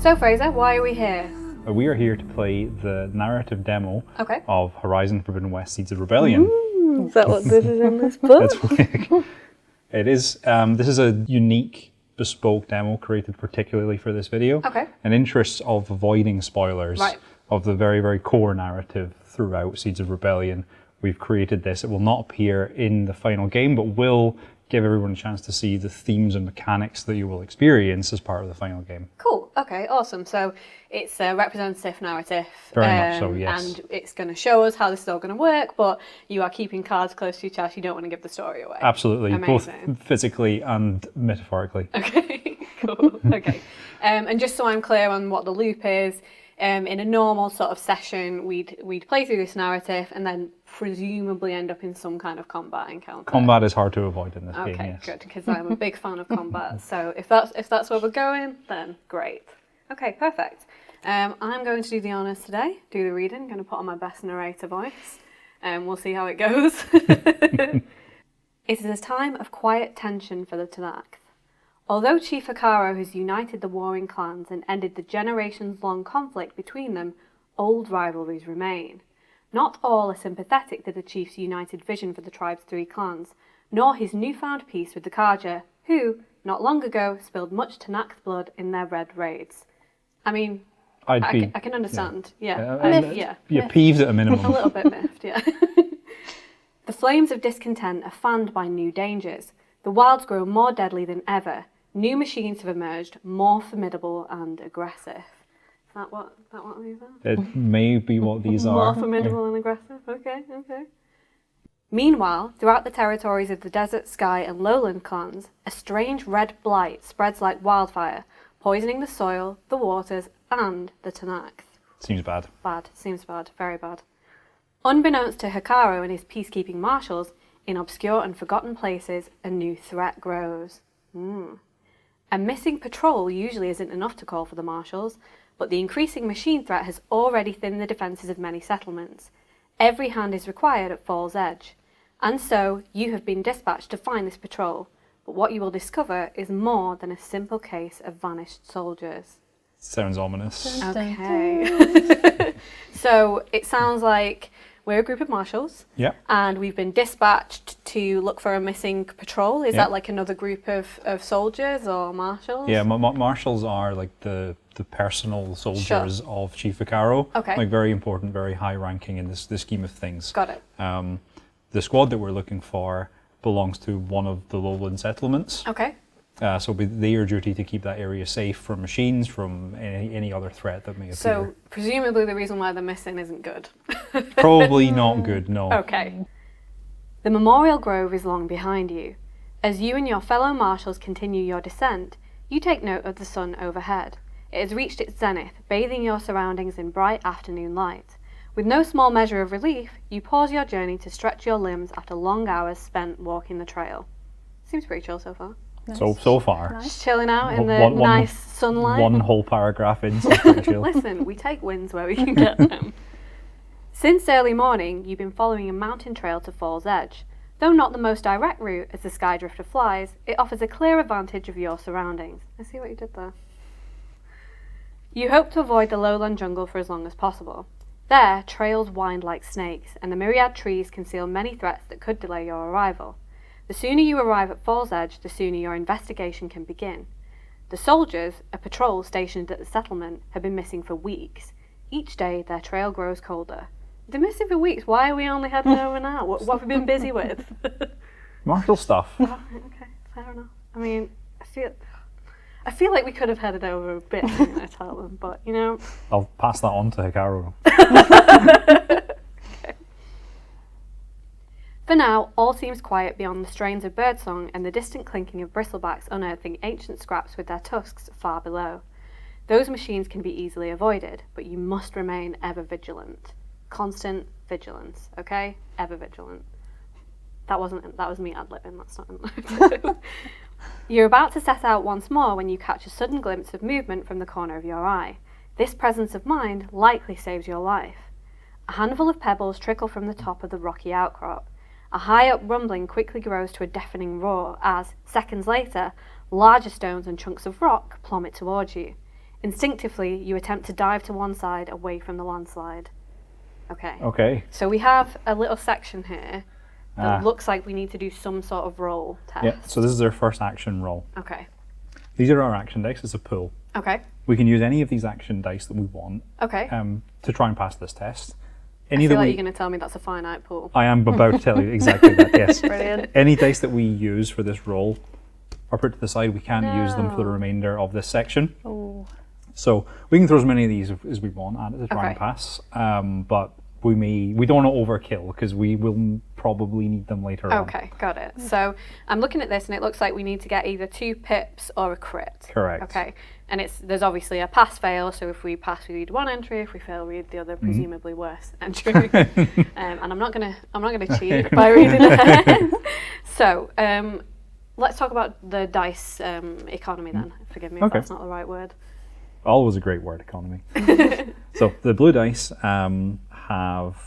So Fraser, why are we here? We are here to play the narrative demo Okay. of Horizon Forbidden West: Seeds of Rebellion. Is that what this is in this book? It is. This is a unique, bespoke demo created particularly for this video. Okay. In interest of avoiding spoilers of the very, very core narrative throughout Seeds of Rebellion, we've created this. It will not appear in the final game, but will give everyone a chance to see the themes and mechanics that you will experience as part of the final game. Cool. Okay, awesome. So it's a representative narrative. Very much so, yes. And it's going to show us how this is all going to work, but you are keeping cards close to your chest. You don't want to give the story away. Absolutely. Amazing. Both physically and metaphorically. Okay, cool. Okay. And just so I'm clear on what the loop is, in a normal sort of session, we'd play through this narrative and then presumably end up in some kind of combat encounter. Combat is hard to avoid in this game, Okay, yes. good, because I'm a big fan of combat. So if that's where we're going, then great. Okay, perfect. I'm going to do the honours today, do the reading. I'm going to put on my best narrator voice, and we'll see how it goes. It is a time of quiet tension for the Tenakth. Although Chief Hekarro has united the warring clans and ended the generations-long conflict between them, old rivalries remain. Not all are sympathetic to the chief's united vision for the tribe's three clans, nor his newfound peace with the Karja, who, not long ago, spilled much Tenakth blood in their red raids. I mean, I can understand. Yeah. You're peeved at a minimum. A little bit miffed, yeah. The flames of discontent are fanned by new dangers. The wilds grow more deadly than ever. New machines have emerged, more formidable and aggressive. Is that what these are? It may be what these are. More formidable and aggressive? Okay. Meanwhile, throughout the territories of the Desert, Sky and Lowland clans, a strange red blight spreads like wildfire, poisoning the soil, the waters, and the Tenakth. Seems bad. Seems bad. Very bad. Unbeknownst to Hekarro and his peacekeeping marshals, in obscure and forgotten places, a new threat grows. A missing patrol usually isn't enough to call for the marshals, but the increasing machine threat has already thinned the defences of many settlements. Every hand is required at Fall's Edge. And so, you have been dispatched to find this patrol, but what you will discover is more than a simple case of vanished soldiers. Sounds ominous. Okay. So, it sounds like we're a group of marshals. Yeah. And we've been dispatched to look for a missing patrol. Is that like another group of soldiers or marshals? Yeah, marshals are like the personal soldiers of Chief Hekarro. Okay. Like very important, very high ranking in this scheme of things. Got it. The squad that we're looking for belongs to one of the lowland settlements. Okay. So it'll be their duty to keep that area safe from machines, from any other threat that may appear. So presumably the reason why they're missing isn't good. Probably not good, no. Okay. The memorial grove is long behind you. As you and your fellow marshals continue your descent, you take note of the sun overhead. It has reached its zenith, bathing your surroundings in bright afternoon light. With no small measure of relief, you pause your journey to stretch your limbs after long hours spent walking the trail. Seems pretty chill so far. Nice. So far. Nice. Just chilling out in the nice sunlight. One whole paragraph in, so pretty chill. Listen, we take wins where we can get them. Since early morning, you've been following a mountain trail to Fall's Edge. Though not the most direct route as the Skydrifter flies, it offers a clearer vantage of your surroundings. I see what you did there. You hope to avoid the lowland jungle for as long as possible. There, trails wind like snakes, and the myriad trees conceal many threats that could delay your arrival. The sooner you arrive at Fall's Edge, the sooner your investigation can begin. The soldiers, a patrol stationed at the settlement, have been missing for weeks. Each day, their trail grows colder. They're missing for weeks. Why are we only heading over now? What have we been busy with? Marshal stuff. Oh, okay, fair enough. I mean, I feel like we could have headed over a bit sooner, I tell them, but you know. I'll pass that on to Hekarro. Okay. For now, all seems quiet beyond the strains of birdsong and the distant clinking of bristlebacks unearthing ancient scraps with their tusks far below. Those machines can be easily avoided, but you must remain ever vigilant. Constant vigilance, okay? Ever vigilant. That was me ad-libbing, that's not You're about to set out once more when you catch a sudden glimpse of movement from the corner of your eye. This presence of mind likely saves your life. A handful of pebbles trickle from the top of the rocky outcrop. A high-up rumbling quickly grows to a deafening roar as, seconds later, larger stones and chunks of rock plummet towards you. Instinctively, you attempt to dive to one side away from the landslide. Okay. Okay. So we have a little section here that looks like we need to do some sort of roll test. Yeah, so this is our first action roll. Okay. These are our action dice. It's a pool. Okay. We can use any of these action dice that we want Okay. to try and pass this test. I feel like you're going to tell me that's a finite pool. I am about to tell you exactly that, yes. Brilliant. Any dice that we use for this roll are put to the side. We can't use them for the remainder of this section. Ooh. So we can throw as many of these as we want at it to try and pass, but we don't want to overkill because we will probably need them later on. Okay, got it. So I'm looking at this and it looks like we need to get either 2 pips or a crit. Correct. Okay, and there's obviously a pass-fail, so if we pass we read 1 entry, if we fail we read the other presumably worse entry. And I'm not gonna cheat by reading ahead. So let's talk about the dice economy then. Forgive me if that's not the right word. Always a great word, economy. So the blue dice have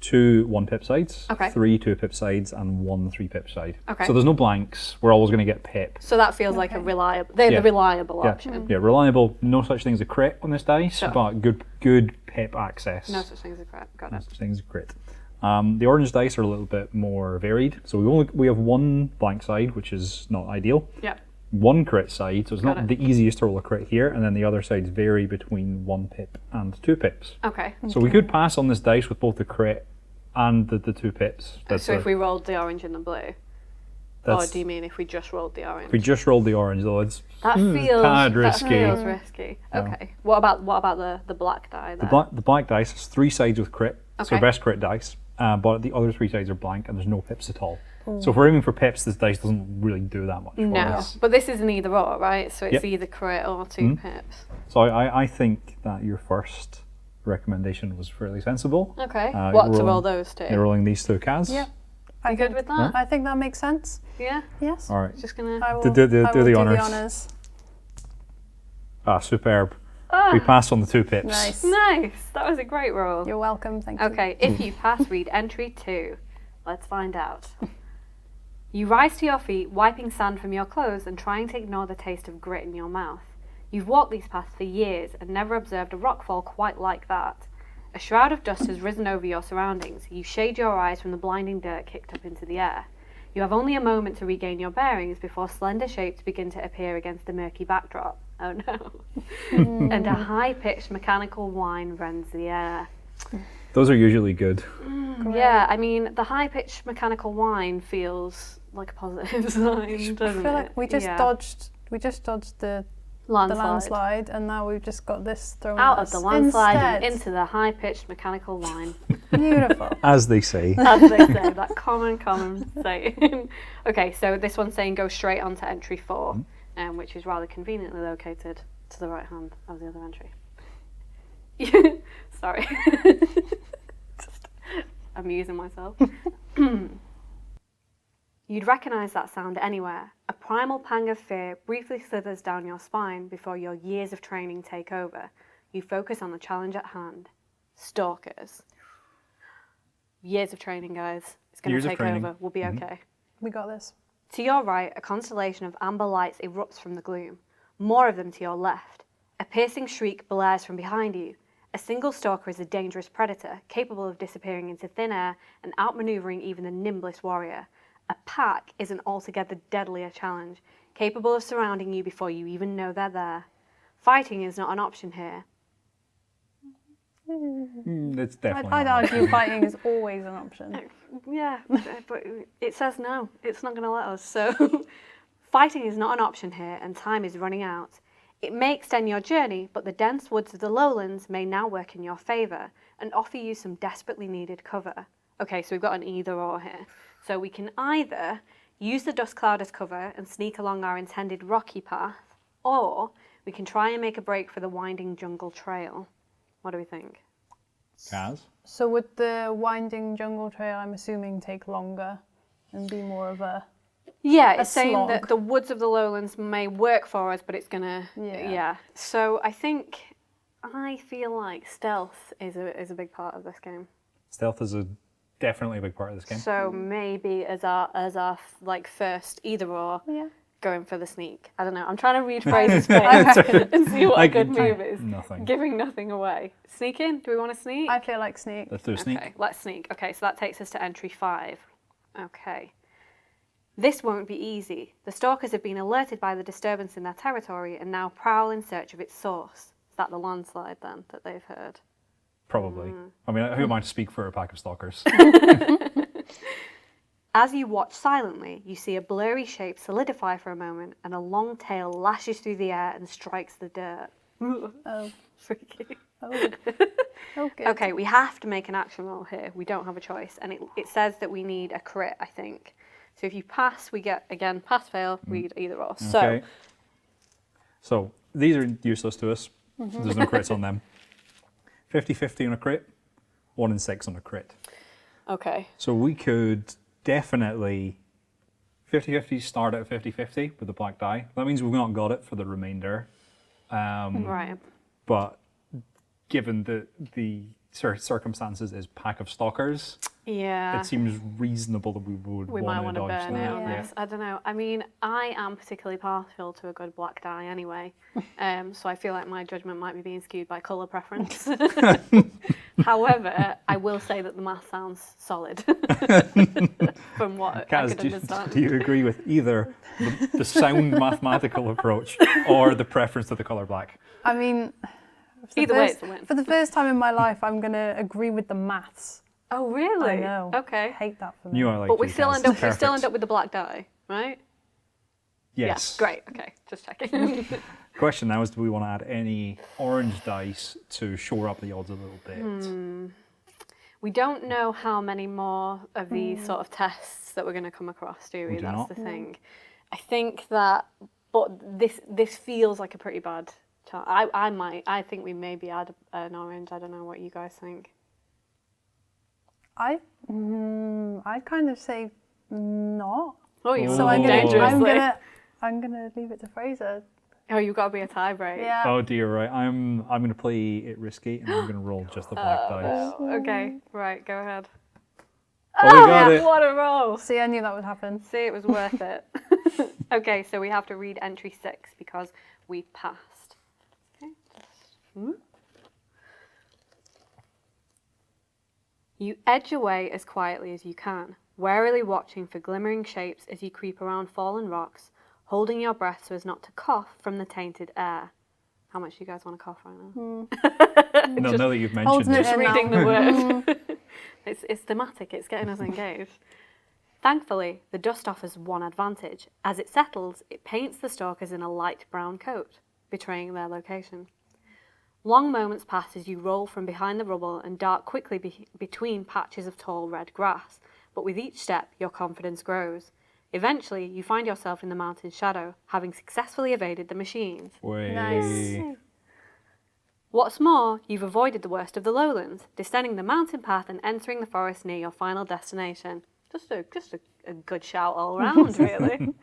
2 1-pip sides, 3 2-pip sides, and 1 3-pip side. Okay. So there's no blanks. We're always going to get pip. So that feels like a reliable. They're the reliable option. Yeah, reliable. No such thing as a crit on this dice, but good pip access. No such thing as a crit. Got it. No such thing as a crit. The orange dice are a little bit more varied. So we have 1 blank side, which is not ideal. Yeah. 1 crit side, so it's not the easiest to roll a crit here, and then the other sides vary between 1 pip and 2 pips. Okay. So we could pass on this dice with both the crit and the 2 pips. So if we rolled the orange and the blue? Or do you mean if we just rolled the orange? If we just rolled the orange, though, it's that feels risky. That feels risky. Okay. What about the black die there? The black dice has 3 sides with crit, so best crit dice, but the other 3 sides are blank and there's no pips at all. So if we're aiming for pips, this dice doesn't really do that much for us. But this is an either or, right? So it's either crit or 2 pips. So I think that your first recommendation was fairly sensible. Okay. What to roll those 2? You're rolling these 2, Caz? Yeah. You good with that? I think that makes sense. Yeah? Yes. All right. Just gonna do the honours. Superb. We passed on the 2 pips. Nice. Nice. That was a great roll. You're welcome. Thank you. Okay. If you pass, read entry 2. Let's find out. You rise to your feet, wiping sand from your clothes and trying to ignore the taste of grit in your mouth. You've walked these paths for years and never observed a rockfall quite like that. A shroud of dust has risen over your surroundings. You shade your eyes from the blinding dirt kicked up into the air. You have only a moment to regain your bearings before slender shapes begin to appear against the murky backdrop. Oh no. And a high-pitched mechanical whine rends the air. Those are usually good. Yeah, I mean, the high-pitched mechanical whine feels like a positive sign, doesn't I feel like it? we just dodged the landslide, and now we've just got this thrown out at of us the landslide and instead. into the high-pitched mechanical whine. Beautiful. As they say. As they say, that common saying. Okay, so this one's saying go straight on to entry 4, which is rather conveniently located to the right hand of the other entry. Sorry. Just amusing myself. You'd recognise that sound anywhere. A primal pang of fear briefly slithers down your spine before your years of training take over. You focus on the challenge at hand. Stalkers. Years of training, guys. It's going to take over. We'll be okay. We got this. To your right, a constellation of amber lights erupts from the gloom. More of them to your left. A piercing shriek blares from behind you. A single stalker is a dangerous predator, capable of disappearing into thin air and outmaneuvering even the nimblest warrior. A pack is an altogether deadlier challenge, capable of surrounding you before you even know they're there. Fighting is not an option here. It's definitely I'd argue fighting is always an option. Yeah, but it says no. It's not going to let us. So, fighting is not an option here, and time is running out. It may extend your journey, but the dense woods of the lowlands may now work in your favour and offer you some desperately needed cover. Okay, so we've got an either or here. So we can either use the dust cloud as cover and sneak along our intended rocky path, or we can try and make a break for the winding jungle trail. What do we think? Caz? So would the winding jungle trail, I'm assuming, take longer and be more of a... Yeah, it's saying that the woods of the lowlands may work for us, but it's gonna... Yeah. So I feel like stealth is a big part of this game. Stealth is definitely a big part of this game. So maybe as our like first either or, going for the sneak. I don't know. I'm trying to read Fraser's face and see what a good move is. Nothing. Giving nothing away. Sneak in? Do we want to sneak? I feel like sneak. Let's do a sneak. Okay, let's sneak. Okay, so that takes us to entry 5. Okay. This won't be easy. The stalkers have been alerted by the disturbance in their territory and now prowl in search of its source. Is that the landslide then that they've heard? Probably. I mean, who am I to speak for a pack of stalkers? As you watch silently, you see a blurry shape solidify for a moment and a long tail lashes through the air and strikes the dirt. Oh. Freaky. Oh. Oh, good. Okay, we have to make an action roll here. We don't have a choice. And it says that we need a crit, I think. So if you pass, we get, again, pass, fail, we get either or. Okay. So these are useless to us. There's no crits on them. 50-50 on a crit, 1 in 6 on a crit. Okay. So we could definitely 50-50 start at 50-50 with the black die. That means we've not got it for the remainder. Right. But given the circumstances is pack of stalkers, Yeah. it seems reasonable that we We might want want to to dodge burn it that. on Yeah. this. I don't know. I mean, I am particularly partial to a good black die anyway. So I feel like my judgment might be being skewed by colour preference. However, I will say that the math sounds solid from what I Caz, could understand. do you agree with either the sound mathematical approach or the preference to the colour black? I mean, Either way, it's a win. for the first time in my life, I'm going to agree with the maths. Oh, really? I know. Okay. I hate that for me. You are like But we you, still Caz. end up Perfect. with the black die, right? Yes. Yeah, great. Okay, just checking. Question now is, do we want to add any orange dice to shore up the odds a little bit? We don't know how many more of these sort of tests that we're going to come across, do we? We do That's not. the thing. I think that, but this feels like a pretty bad chance. I think we maybe add an orange. I don't know what you guys think. I'd kind of say not. Oh, you're So I'm dangerously. I'm gonna leave it to Fraser. Oh, you've got to be a tie break. Yeah. Oh dear, right. I'm going to play it risky and I'm going to roll just the black dice. Oh, okay, right, go ahead. Oh, we got it. What a roll! See, I knew that would happen. See, it was worth it. Okay, so we have to read entry 6 because we passed. Okay. You edge away as quietly as you can, warily watching for glimmering shapes as you creep around fallen rocks, holding your breath so as not to cough from the tainted air. How much do you guys want to cough right now? No, now that you've mentioned Holding it it. Just in reading now. the word. It's thematic, it's getting us engaged. Thankfully, the dust offers one advantage. As it settles, it paints the stalkers in a light brown coat, betraying their location. Long moments pass as you roll from behind the rubble and dart quickly between patches of tall red grass, but with each step, your confidence grows. Eventually, you find yourself in the mountain's shadow, having successfully evaded the machines. Nice. What's more, you've avoided the worst of the lowlands, descending the mountain path and entering the forest near your final destination. Just a good shout all around, really.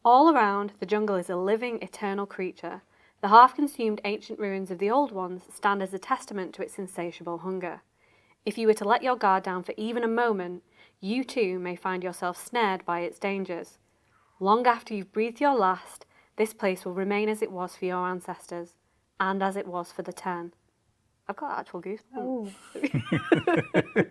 All around, the jungle is a living, eternal creature. The half-consumed ancient ruins of the old ones stand as a testament to its insatiable hunger. If you were to let your guard down for even a moment, you too may find yourself snared by its dangers. Long after you've breathed your last, this place will remain as it was for your ancestors, and as it was for the 10. I've got actual goosebumps. Oh.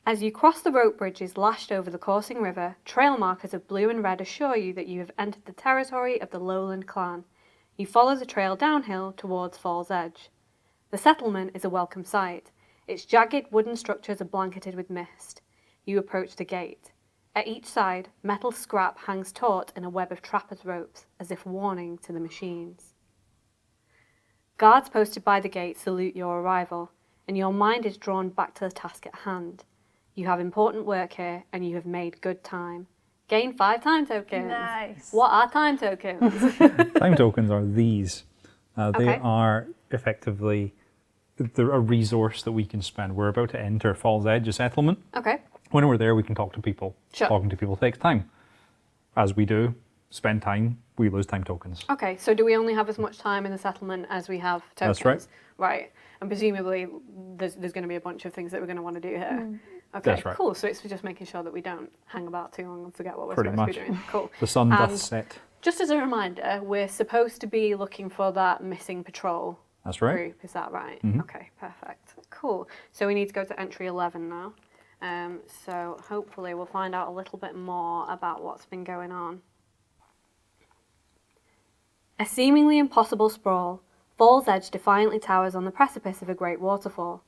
As you cross the rope bridges lashed over the coursing river, trail markers of blue and red assure you that you have entered the territory of the lowland clan. You follow the trail downhill towards Fall's Edge. The settlement is a welcome sight. Its jagged wooden structures are blanketed with mist. You approach the gate. At each side, metal scrap hangs taut in a web of trappers' ropes, as if warning to the machines. Guards posted by the gate salute your arrival, and your mind is drawn back to the task at hand. You have important work here, and you have made good time. Gain 5 time tokens. Nice. What are time tokens? Time tokens are these. They Okay. are effectively a resource that we can spend. We're about to enter Fall's Edge, a settlement. Okay. When we're there, we can talk to people. Sure. Talking to people takes time. As we do, spend time, we lose time tokens. Okay, so do we only have as much time in the settlement as we have tokens? That's right. Right, and presumably there's going to be a bunch of things that we're going to want to do here. Okay, That's right. cool. So it's just making sure that we don't hang about too long and forget what we're Pretty supposed to much. be doing. Cool. The sun And doth set. just as a reminder, we're supposed to be looking for that missing patrol That's right. group. Is that right? Mhm. Okay, perfect. Cool. So we need to go to entry 11 now. So hopefully we'll find out a little bit more about what's been going on. A seemingly impossible sprawl, Fall's Edge defiantly towers on the precipice of a great waterfall.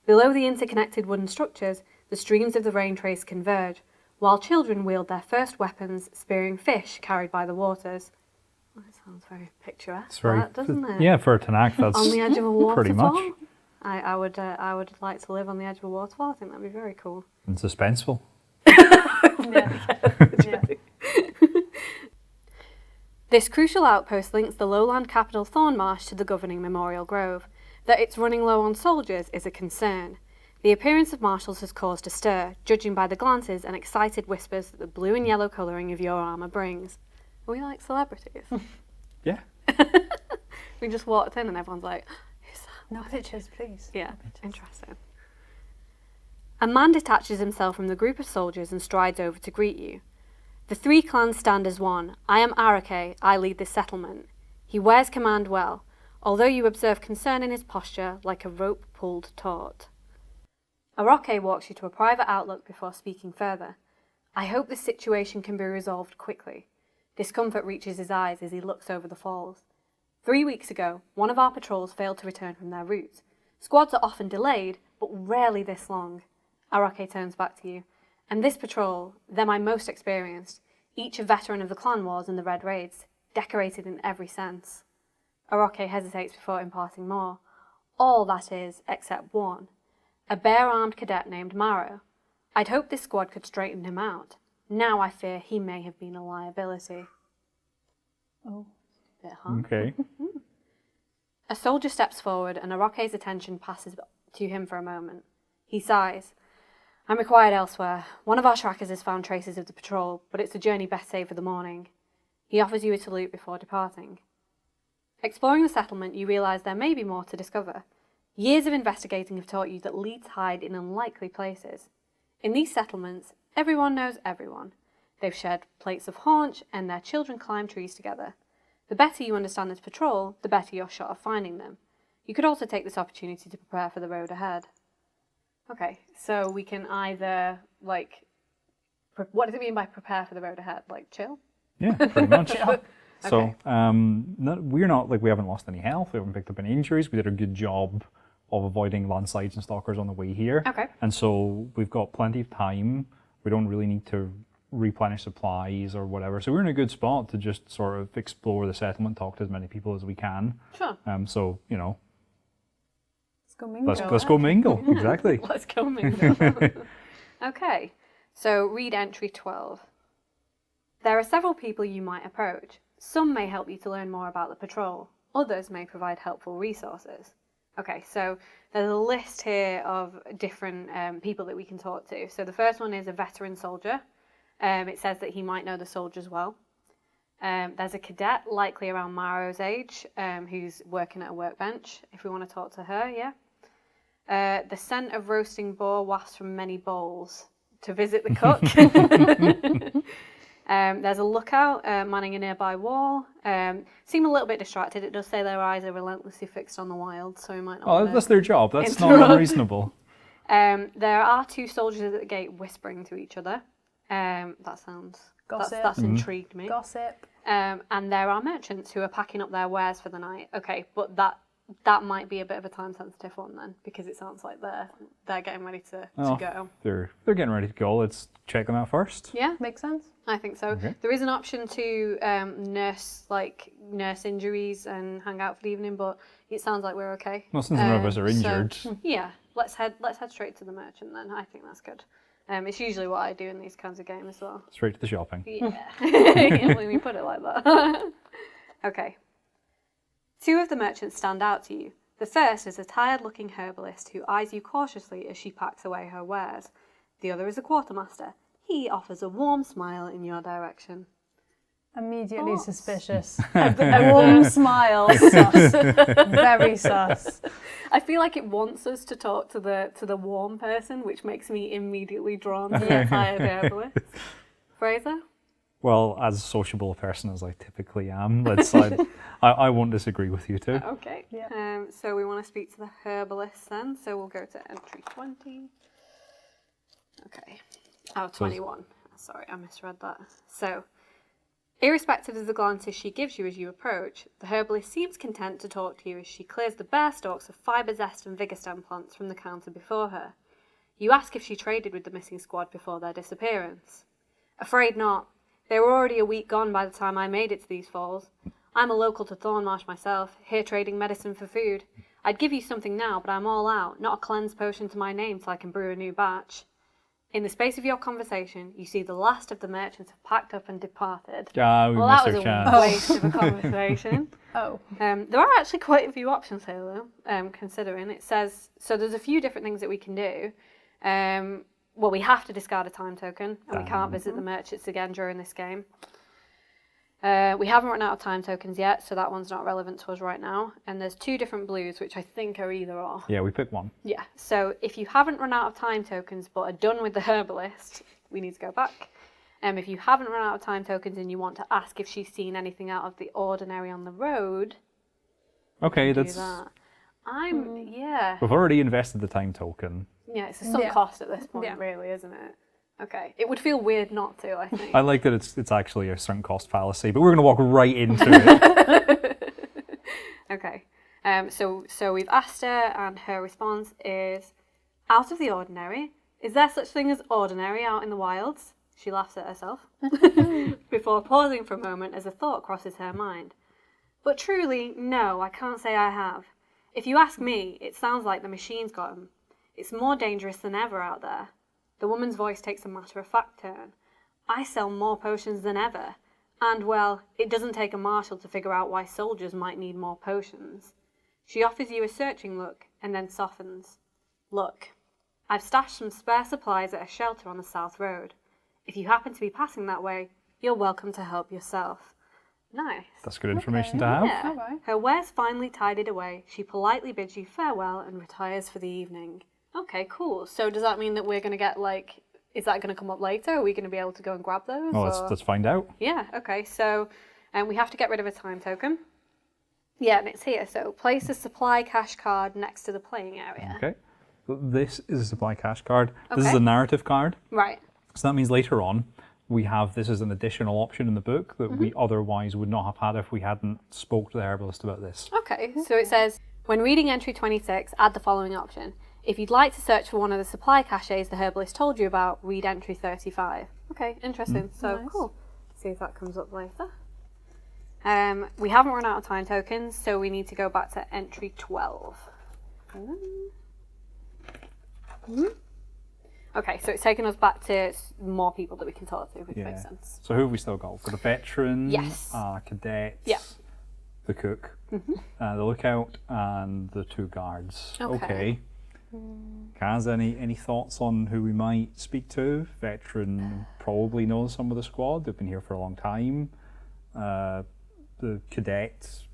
Below the interconnected wooden structures, the streams of the rain trace converge, while children wield their first weapons, spearing fish carried by the waters. Well, that sounds very picturesque, It's very, doesn't it? Yeah, for a Tanakh, that's On the edge of a waterfall. pretty much. I would like to live on the edge of a waterfall. I think that'd be very cool. And suspenseful. Yeah. This crucial outpost links the lowland capital Thornmarsh to the governing Memorial Grove. That it's running low on soldiers is a concern. The appearance of Marshals has caused a stir, judging by the glances and excited whispers that the blue and yellow colouring of your armour brings. Are we like celebrities? Yeah. We just walked in and everyone's like, who's that? No pictures, please. Yeah, interesting. A man detaches himself from the group of soldiers and strides over to greet you. The three clans stand as one. I am Arake, I lead this settlement. He wears command well, although you observe concern in his posture like a rope pulled taut. Arake walks you to a private outlook before speaking further. I hope this situation can be resolved quickly. Discomfort reaches his eyes as he looks over the falls. 3 weeks ago, one of our patrols failed to return from their route. Squads are often delayed, but rarely this long. Arake turns back to you. And this patrol, they're my most experienced, each a veteran of the clan wars and the Red Raids, decorated in every sense. Arake hesitates before imparting more. All, that is, except one. A bare-armed cadet named Maro. I'd hoped this squad could straighten him out. Now I fear he may have been a liability. Oh. Bit hard. Okay. A soldier steps forward and Arake's attention passes to him for a moment. He sighs. I'm required elsewhere. One of our trackers has found traces of the patrol, but it's a journey best saved for the morning. He offers you a salute before departing. Exploring the settlement, you realise there may be more to discover. Years of investigating have taught you that leads hide in unlikely places. In these settlements, everyone knows everyone. They've shared plates of haunch, and their children climb trees together. The better you understand this patrol, the better your shot of finding them. You could also take this opportunity to prepare for the road ahead. Okay, so we can either, like, what does it mean by prepare for the road ahead? Like, chill? Yeah, pretty much. Okay. So, we're not, like, we haven't lost any health, we haven't picked up any injuries, we did a good job of avoiding landslides and stalkers on the way here. Okay. And so we've got plenty of time, we don't really need to replenish supplies or whatever, so we're in a good spot to just sort of explore the settlement, talk to as many people as we can. Sure. So, you know, Let's go mingle. let's go mingle, exactly. Let's go mingle. Okay, so read entry 12. There are several people you might approach. Some may help you to learn more about the patrol. Others may provide helpful resources. Okay, so there's a list here of different people that we can talk to. So the first one is a veteran soldier. It says that he might know the soldiers well. There's a cadet, likely around Maro's age, who's working at a workbench, if we want to talk to her, yeah. The scent of roasting boar wafts from many bowls. To visit the cook. There's a lookout manning a nearby wall. Seem a little bit distracted. It does say their eyes are relentlessly fixed on the wild, so we might not. Oh, that's their job. That's not interrupt. unreasonable. There are two soldiers at the gate whispering to each other. That sounds... Gossip. That's intrigued me. Gossip. And there are merchants who are packing up their wares for the night. Okay, but that might be a bit of a time-sensitive one then, because it sounds like they're getting ready to go. They're getting ready to go. Let's check them out first. Yeah, Makes sense. I think so. Okay. There is an option to nurse injuries and hang out for the evening, but it sounds like we're okay. Well, since none of us are so, injured. Yeah, let's head straight to the merchant then. I think that's good. It's usually what I do in these kinds of games as well. Straight to the shopping. Yeah, when you put it like that. Okay. Two of the merchants stand out to you. The first is a tired-looking herbalist who eyes you cautiously as she packs away her wares. The other is a quartermaster. He offers a warm smile in your direction. Immediately Thoughts? suspicious. A warm smile. Sus. Very sus. I feel like it wants us to talk to the warm person, which makes me immediately drawn to the entire herbalist. Fraser? Well, as sociable a person as I typically am, I won't disagree with you two. Okay. Yeah. So we want to speak to the herbalist then. So we'll go to entry 20. Okay. Oh, 21. Sorry, I misread that. So, irrespective of the glances she gives you as you approach, the herbalist seems content to talk to you as she clears the bare stalks of fibre zest and vigour stem plants from the counter before her. You ask if she traded with the missing squad before their disappearance. Afraid not. They were already a week gone by the time I made it to these falls. I'm a local to Thornmarsh myself, here trading medicine for food. I'd give you something now, but I'm all out, not a cleanse potion to my name till I can brew a new batch. In the space of your conversation, you see the last of the merchants have packed up and departed. Yeah, we Well, missed that was our a chance. waste of a conversation. Oh. There are actually quite a few options here, though, considering. It says, so there's a few different things that we can do. Well, we have to discard a time token, and we can't visit the merchants again during this game. We haven't run out of time tokens yet, so that one's not relevant to us right now. And there's 2 different blues, which I think are either or. Yeah, we picked one. Yeah, so if you haven't run out of time tokens but are done with the herbalist, we need to go back. If you haven't run out of time tokens and you want to ask if she's seen anything out of the ordinary on the road, Okay, do that's. that. Yeah. We've already invested the time token. Yeah, it's a sunk Yeah. cost at this point, Yeah. really, isn't it? Okay. It would feel weird not to, I think. I like that it's actually a sunk cost fallacy, but we're going to walk right into it. Okay. So we've asked her, and her response is, out of the ordinary. Is there such thing as ordinary out in the wilds? She laughs at herself, before pausing for a moment as a thought crosses her mind. But truly, no, I can't say I have. If you ask me, it sounds like the machine's got 'em. It's more dangerous than ever out there. The woman's voice takes a matter-of-fact turn. I sell more potions than ever. And, well, it doesn't take a marshal to figure out why soldiers might need more potions. She offers you a searching look, and then softens. Look, I've stashed some spare supplies at a shelter on the South Road. If you happen to be passing that way, you're welcome to help yourself. Nice. That's good information to have. Yeah. Alright. Her wares finally tidied away, she politely bids you farewell and retires for the evening. Okay, cool. So does that mean that we're going to get, like, is that going to come up later? Are we going to be able to go and grab those? Well, let's find out. Yeah, okay. So we have to get rid of a time token. Yeah, and it's here. So place a supply cash card next to the playing area. Okay. This is a supply cash card. This is Okay. a narrative card. Right. So that means later on, we have this as an additional option in the book that we otherwise would not have had if we hadn't spoke to the herbalist about this. Okay, so it says, when reading entry 26, add the following option. If you'd like to search for one of the supply caches the herbalist told you about, read entry 35. Okay, interesting. So Nice. cool. See if that comes up later. We haven't run out of time tokens, so we need to go back to entry 12. Okay, so it's taken us back to more people that we can talk to, which makes sense. So who have we still got? For the veteran, Yes. cadets, Yeah. the cook, the lookout, and the 2 guards. Okay. Caz, any thoughts on who we might speak to? Veteran probably knows some of the squad. They've been here for a long time. The cadets,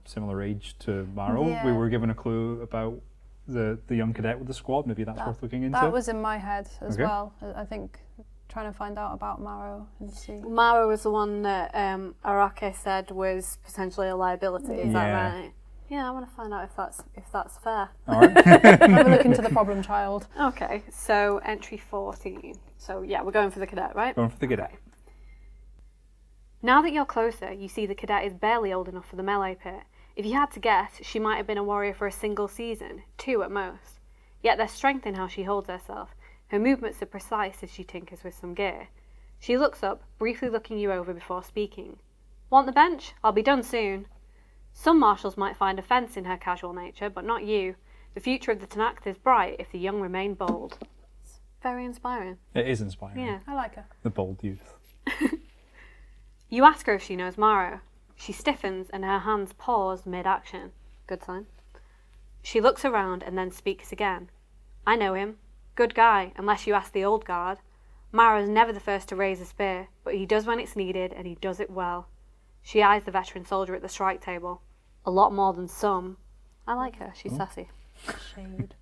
similar age to Maro. We Yeah. were given a clue about the young cadet with the squad. Maybe that's worth looking into. That was in my head as Okay. well. I think trying to find out about Maro and see. Mara was the one that Arake said was potentially a liability. Is that Yeah. right? Yeah, I want to find out if that's fair. All right. Have a look into the problem child. Okay, so entry 14. So yeah, we're going for the cadet, right? Going for the cadet. Now that you're closer, you see the cadet is barely old enough for the melee pit. If you had to guess, she might have been a warrior for a single season, 2 at most. Yet there's strength in how she holds herself. Her movements are precise as she tinkers with some gear. She looks up, briefly looking you over before speaking. Want the bench? I'll be done soon. Some marshals might find offence in her casual nature, but not you. The future of the Tanakh is bright if the young remain bold. It's very inspiring. It is inspiring. Yeah. I like her. The bold youth. You ask her if she knows Maro. She stiffens and her hands pause mid-action. Good sign. She looks around and then speaks again. I know him. Good guy, unless you ask the old guard. Mara's never the first to raise a spear, but he does when it's needed, and he does it well. She eyes the veteran soldier at the strike table. A lot more than some. I like her, she's sassy. Shade.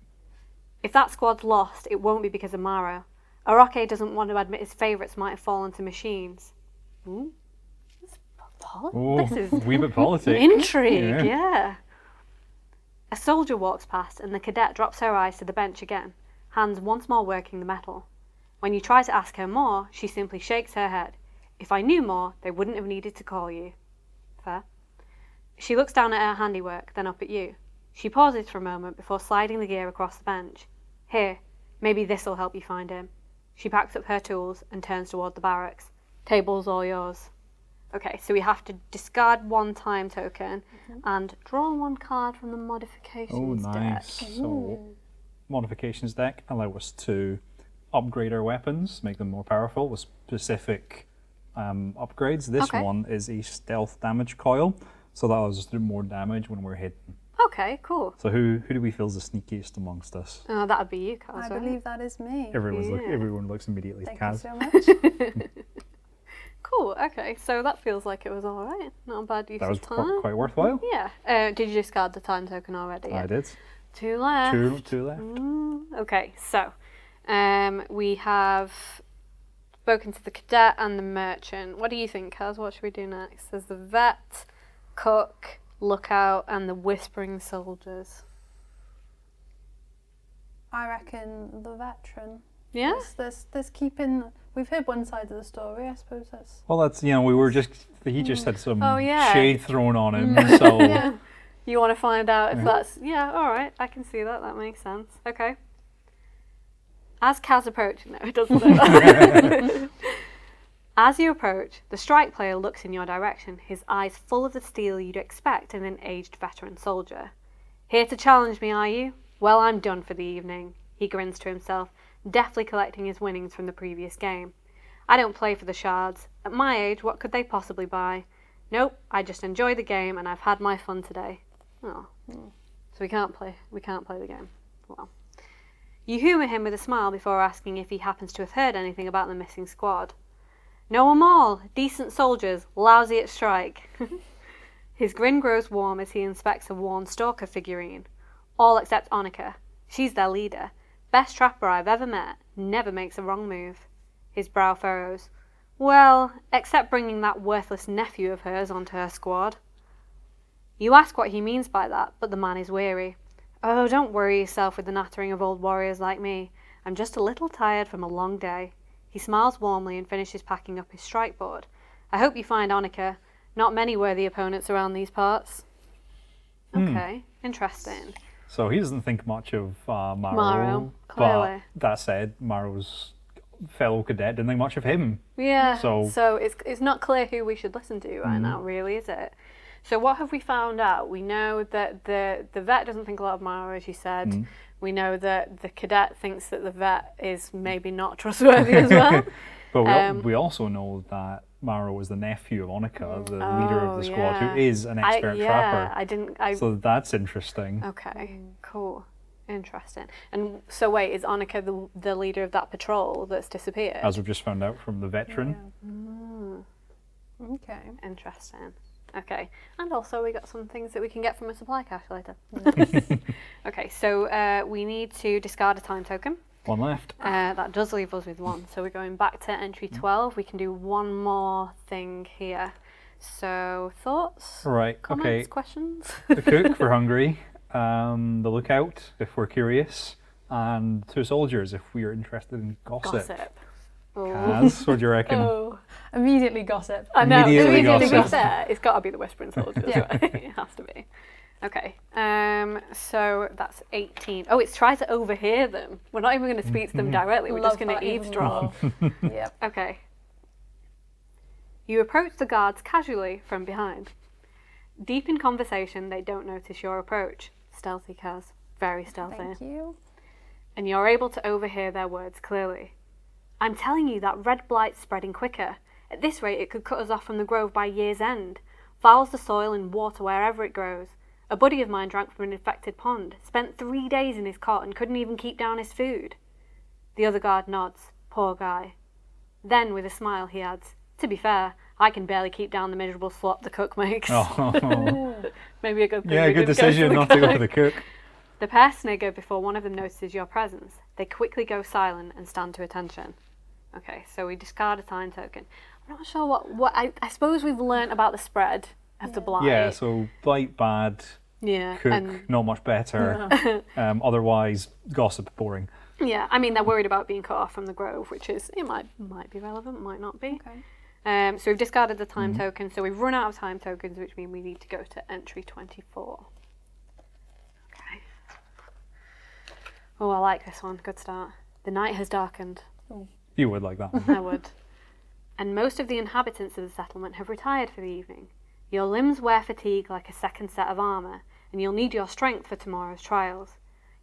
If that squad's lost, it won't be because of Mara. Oroke doesn't want to admit his favourites might have fallen to machines. Ooh. This is a wee bit politics. intrigue, yeah. A soldier walks past and the cadet drops her eyes to the bench again, hands once more working the metal. When you try to ask her more, she simply shakes her head. If I knew more, they wouldn't have needed to call you. Fair. She looks down at her handiwork, then up at you. She pauses for a moment before sliding the gear across the bench. Here, maybe this'll help you find him. She packs up her tools and turns toward the barracks. Table's all yours. Okay, so we have to discard one time token and draw one card from the modifications nice. deck. So, modifications deck allow us to upgrade our weapons, make them more powerful with specific upgrades. This one is a stealth damage coil, so that allows us to do more damage when we're hidden. Okay, cool. So who do we feel is the sneakiest amongst us? That would be you, Caz, I right? believe that is me. Everyone looks immediately Thank at you Caz. so much. Cool, okay, so that feels like it was alright. Not a bad use That was of time. quite worthwhile. Yeah. Did you discard the time token already? I did. Two left. Two left. Okay, so we have spoken to the cadet and the merchant. What do you think, Caz? What should we do next? There's the vet, cook, lookout, and the whispering soldiers. I reckon the veteran. Yeah? There's keeping. We've heard one side of the story. I suppose that's. Well, that's we were just. He just had some yeah. shade thrown on him, so. Yeah. You want to find out if that's... Yeah, alright, I can see that. That makes sense. Okay. As Caz approaches... No, it doesn't say that. As you approach, the strike player looks in your direction, his eyes full of the steel you'd expect in an aged veteran soldier. Here to challenge me, are you? Well, I'm done for the evening. He grins to himself, deftly collecting his winnings from the previous game. I don't play for the shards. At my age, what could they possibly buy? Nope, I just enjoy the game and I've had my fun today. Oh, so we can't play the game. Well, you humour him with a smile before asking if he happens to have heard anything about the missing squad. Know 'em all, decent soldiers, lousy at strike. His grin grows warm as he inspects a worn stalker figurine. All except Annika. She's their leader. Best trapper I've ever met. Never makes a wrong move. His brow furrows. Well, except bringing that worthless nephew of hers onto her squad. You ask what he means by that, but the man is weary. Oh, don't worry yourself with the nattering of old warriors like me. I'm just a little tired from a long day. He smiles warmly and finishes packing up his strike board. I hope you find Annika. Not many worthy opponents around these parts. Okay, interesting. So he doesn't think much of Maro. Maro, but clearly. that said, Maro's fellow cadet didn't think much of him. Yeah, So it's not clear who we should listen to right now, really, is it? So what have we found out? We know that the vet doesn't think a lot of Maro, as you said. We know that the cadet thinks that the vet is maybe not trustworthy as well. But we also know that Maro is the nephew of Annika, the leader of the squad, who is an expert trapper. So that's interesting. Okay, cool. Interesting. And so wait, is Annika the leader of that patrol that's disappeared? As we've just found out from the veteran. Yeah. Okay. Interesting. Okay. And also we got some things that we can get from a supply cache later. Okay, so we need to discard a time token. One left. That does leave us with one. So we're going back to entry 12. We can do one more thing here. So thoughts? Right, Comments? Questions? The cook for hungry, the lookout if we're curious, and two soldiers if we are interested in gossip. Caz, what do you reckon? Oh, immediately gossip. I know. Immediately gossip. It's got to be the whispering soldiers, right? It has to be. Okay, so that's 18. Oh, it's try to overhear them. We're not even going to speak to them directly. We're just going to eavesdrop. Yep. Okay. You approach the guards casually from behind. Deep in conversation, they don't notice your approach. Stealthy, Caz. Very stealthy. Thank you. And you're able to overhear their words clearly. I'm telling you that red blight's spreading quicker. At this rate, it could cut us off from the grove by year's end. Fouls the soil and water wherever it grows. A buddy of mine drank from an infected pond, spent 3 days in his cot and couldn't even keep down his food. The other guard nods. Poor guy. Then, with a smile, he adds, "To be fair, I can barely keep down the miserable slop the cook makes." Oh. Maybe a good thing. Yeah, we good didn't go to decision the not to go cook. to the cook. The pair snigger before one of them notices your presence. They quickly go silent and stand to attention. Okay, so we discard a time token. I'm not sure what I suppose we've learnt about the spread of the blight. Yeah, so blight bad, Yeah, cook and not much better. Otherwise, gossip boring. yeah, I mean they're worried about being cut off from the grove, which is it might be relevant, might not be. Okay. So we've discarded the time token, so we've run out of time tokens, which means we need to go to entry 24. Okay. Oh, I like this one. Good start. The night has darkened. You would like that one. I would. And most of the inhabitants of the settlement have retired for the evening. Your limbs wear fatigue like a second set of armour, and you'll need your strength for tomorrow's trials.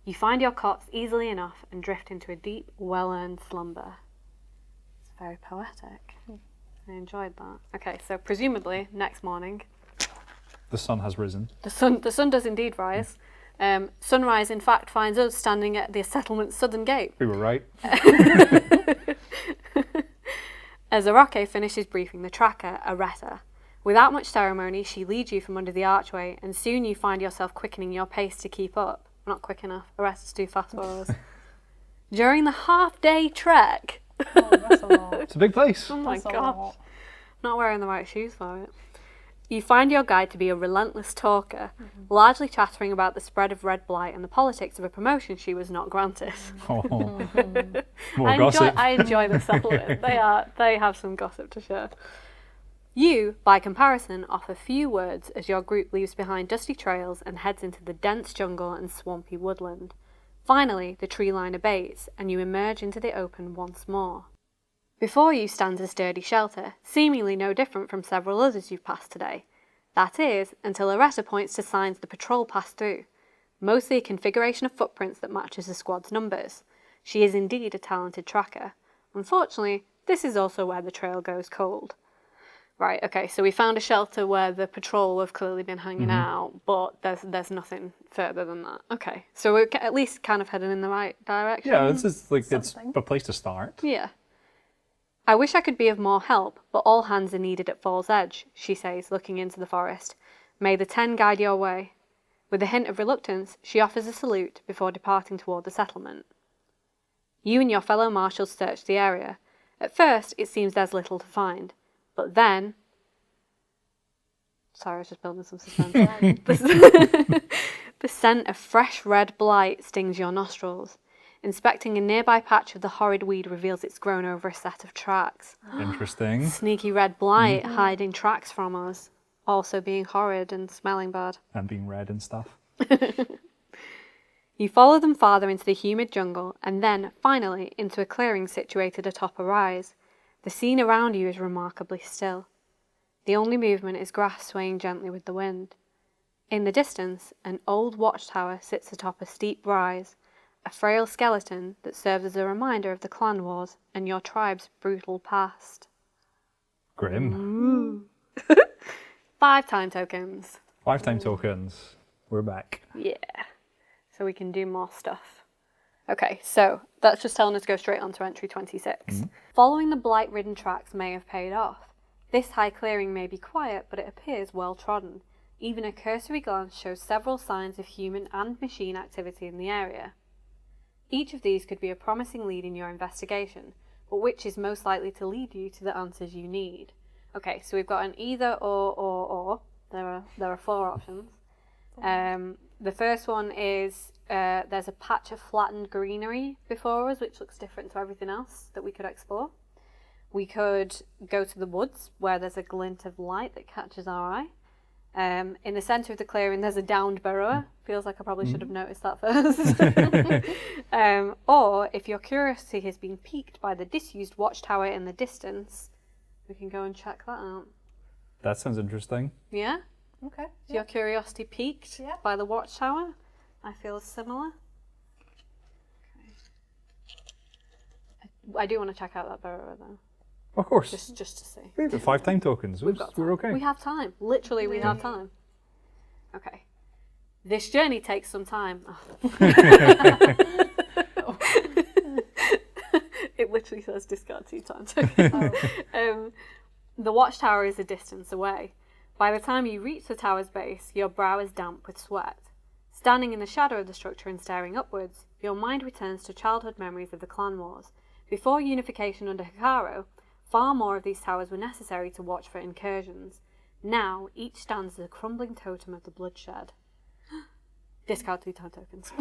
You find your cots easily enough and drift into a deep, well-earned slumber. It's very poetic. I enjoyed that. Okay, so presumably next morning, The sun has risen. the sun does indeed rise. Sunrise, in fact, finds us standing at the settlement's southern gate. We were right. As Arake finishes briefing the tracker, Areta, without much ceremony, she leads you from under the archway, and soon you find yourself quickening your pace to keep up. Not quick enough. Areta's too fast for us. During the half-day trek. Oh, that's a lot. It's a big place. Oh my That's a god. lot. Not wearing the right shoes for it. You find your guide to be a relentless talker, largely chattering about the spread of red blight and the politics of a promotion she was not granted. Oh. More gossip. I enjoy the settlement. They have some gossip to share. You, by comparison, offer few words as your group leaves behind dusty trails and heads into the dense jungle and swampy woodland. Finally, the tree line abates and you emerge into the open once more. Before you stands a sturdy shelter, seemingly no different from several others you've passed today. That is, until Areta points to signs the patrol passed through, mostly a configuration of footprints that matches the squad's numbers. She is indeed a talented tracker. Unfortunately, this is also where the trail goes cold. Right, okay, so we found a shelter where the patrol have clearly been hanging out, but there's nothing further than that. Okay, so we're at least kind of heading in the right direction. Yeah, it's just like it's Something. a place to start. Yeah. I wish I could be of more help, but all hands are needed at Fall's Edge, she says, looking into the forest. May the 10 guide your way. With a hint of reluctance, she offers a salute before departing toward the settlement. You and your fellow marshals search the area. At first, it seems there's little to find, but then... Sorry, I was just building some suspense. The scent of fresh red blight stings your nostrils. Inspecting a nearby patch of the horrid weed reveals it's grown over a set of tracks. Interesting. Sneaky red blight hiding tracks from us. Also being horrid and smelling bad. And being red and stuff. You follow them farther into the humid jungle and then, finally, into a clearing situated atop a rise. The scene around you is remarkably still. The only movement is grass swaying gently with the wind. In the distance, an old watchtower sits atop a steep rise, a frail skeleton that serves as a reminder of the clan wars and your tribe's brutal past. Grim. 5 time tokens. 5 time tokens. We're back. Yeah. So we can do more stuff. Okay, so that's just telling us to go straight on to entry 26. Following the blight-ridden tracks may have paid off. This high clearing may be quiet, but it appears well trodden. Even a cursory glance shows several signs of human and machine activity in the area. Each of these could be a promising lead in your investigation, but which is most likely to lead you to the answers you need? Okay, so we've got an either or. There are 4 options. The first one is there's a patch of flattened greenery before us, which looks different to everything else that we could explore. We could go to the woods, where there's a glint of light that catches our eye. In the centre of the clearing, there's a downed burrower. Feels like I probably should have noticed that first. Or, if your curiosity has been piqued by the disused watchtower in the distance, we can go and check that out. That sounds interesting. Yeah? Okay. Is your curiosity piqued by the watchtower? I feel similar. Okay. I do want to check out that burrower, though. Of course. Just to see. We've got 5 time tokens. We've got time. We're okay. We have time. Literally, we have time. Okay. This journey takes some time. literally says discard 2 time tokens. The watchtower is a distance away. By the time you reach the tower's base, your brow is damp with sweat. Standing in the shadow of the structure and staring upwards, your mind returns to childhood memories of the clan wars. Before unification under Hikaru, far more of these towers were necessary to watch for incursions. Now, each stands as a crumbling totem of the bloodshed. Discard 2 time tokens.